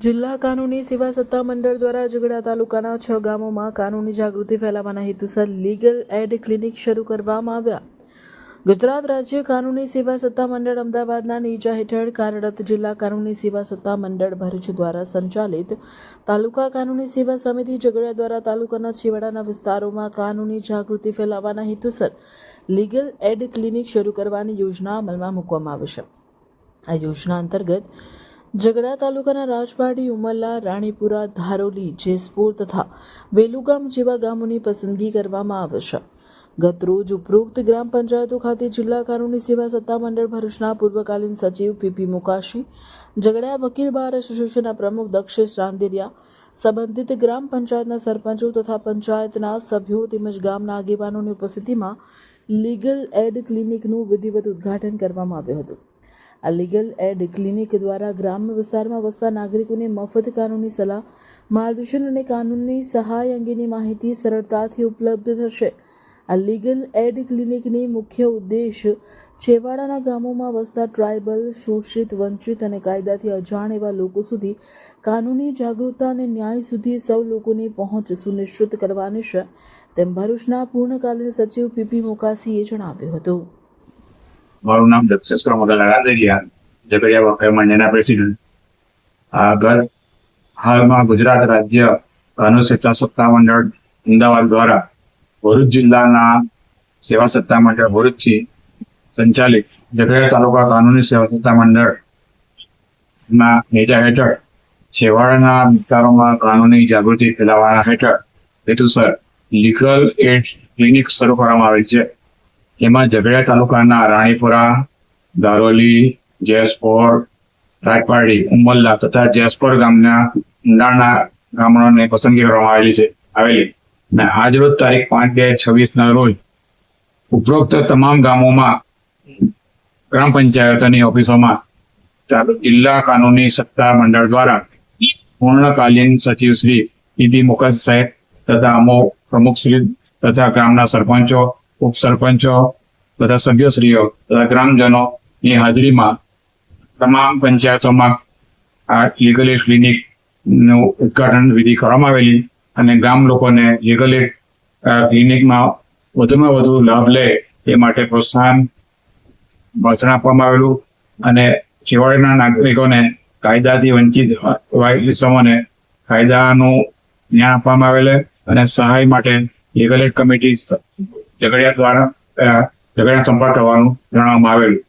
જિલ્લા કાનૂની સેવા સત્તા મંડળ દ્વારા ઝઘડા તાલુકાના 6 ગામોમાં કાનૂની જાગૃતિ ફેલાવવાના હેતુસર લીગલ એડ ક્લિનિક શરૂ કરવામાં આવ્યા. ગુજરાત રાજ્ય કાનૂની સેવા સત્તા મંડળ અમદાવાદના નેજા હેઠળ કાર્યરત જિલ્લા કાનૂની સેવા સત્તા મંડળ ભરૂચ દ્વારા સંચાલિત તાલુકા કાનૂની સેવા સમિતિ ઝઘડા દ્વારા તાલુકાના છેવાડાના વિસ્તારોમાં કાનૂની જાગૃતિ ફેલાવવાના હેતુસર લીગલ એડ ક્લિનિક શરૂ કરવાની યોજના અમલમાં મૂકવામાં આવી છે. આ યોજના અંતર્ગત ઝઘડા તાલુકાના રાજપાડી, ઉમરલા, રાણીપુરા, ધારોલી, જેસપુર તથા વેલુગામ જેવા ગામોની પસંદગી કરવામાં આવે છે. ગત રોજ ઉપરોક્ત ગ્રામ પંચાયતો ખાતે જિલ્લા કાનૂની સેવા સત્તા મંડળ ભરૂચના પૂર્વકાલીન સચિવ પીપી મુકાશી, ઝઘડા વકીલ બાર એસોસિએશનના પ્રમુખ દક્ષેશ રાંદેરિયા, સંબંધિત ગ્રામ પંચાયતના સરપંચો તથા પંચાયતના સભ્યો તેમજ ગામના આગેવાનોની ઉપસ્થિતિમાં લીગલ એડ ક્લિનિકનું વિધિવત ઉદ્ઘાટન કરવામાં આવ્યું હતું. આ લીગલ એડ ક્લિનિક દ્વારા ગ્રામ્ય વિસ્તારમાં વસતા નાગરિકોને મફત કાનૂની સલાહ, માર્ગદર્શન અને કાનૂની સહાય અંગેની માહિતી સરળતાથી ઉપલબ્ધ થશે. આ લીગલ એડ ક્લિનિકની મુખ્ય ઉદ્દેશ છેવાડાના ગામોમાં વસતા ટ્રાઇબલ, શોષિત, વંચિત અને કાયદાથી અજાણ એવા લોકો સુધી કાનૂની જાગૃતતા અને ન્યાય સુધી સૌ લોકોની પહોંચ સુનિશ્ચિત કરવાની છે, તેમ ભરૂચના પૂર્ણકાલીન સચિવ પીપી મુકાસીએ જણાવ્યું હતું. મારું નામ દક્ષેશ રાંદેરિયા, ઝઘડિયા વકીલ મંડળના પ્રેસિડેન્ટ. હાલમાં ગુજરાત રાજ્ય કાનૂની સેવા સત્તા મંડળ અમદાવાદ દ્વારા ભરૂચ જિલ્લાના સેવા સત્તા મંડળ ભરૂચથી સંચાલિત ઝઘડિયા તાલુકા કાનૂની સેવા સત્તા મંડળના નેજા હેઠળ છેવાડાના વિસ્તારોમાં કાનૂની જાગૃતિ ફેલાવવાના હેતુસર લીગલ એડ ક્લિનિક શરૂ કરવામાં આવેલ છે. એમાં ઝઘડિયા તાલુકાના રાણીપુરા, ધારોલી, જેસપુર, રાજપાડી, ઉમરલા તથા જેસપુર ગામના ઊંડાણના ગામોને પસંદગી કરવામાં આવેલી અને આજરોજ તારીખ 5/2/26 રોજ ઉપરોક્ત તમામ ગામોમાં ગ્રામ પંચાયતોની ઓફિસોમાં જિલ્લા કાનૂની સત્તા મંડળ દ્વારા પૂર્ણકાલીન સચિવ શ્રી પીપી મુકાસી સાહેબ તથા અમુક પ્રમુખશ્રી તથા ગામના સરપંચો, ઉપસરપંચો તથા સભ્યશ્રીઓ તથા ગ્રામજનોની હાજરીમાં તમામ પંચાયતોમાં આ લીગલ એડ ક્લિનિકનું ઉદ્ઘાટન વિધિ કરવામાં આવેલી અને ગામ લોકોને લીગલ એડ ક્લિનિકમાં વધુમાં વધુ લાભ લે એ માટે પ્રોત્સાહન ભાષણ આપવામાં આવેલું અને છેવાડાના નાગરિકોને કાયદાથી વંચિત સમોને કાયદાનું જ્ઞાન આપવામાં આવેલ અને સહાય માટે લીગલ એડ કમિટી ઝઘડિયા દ્વારા ઝઘડિયા સંપર્ક કરવાનું જણાવવામાં આવેલું.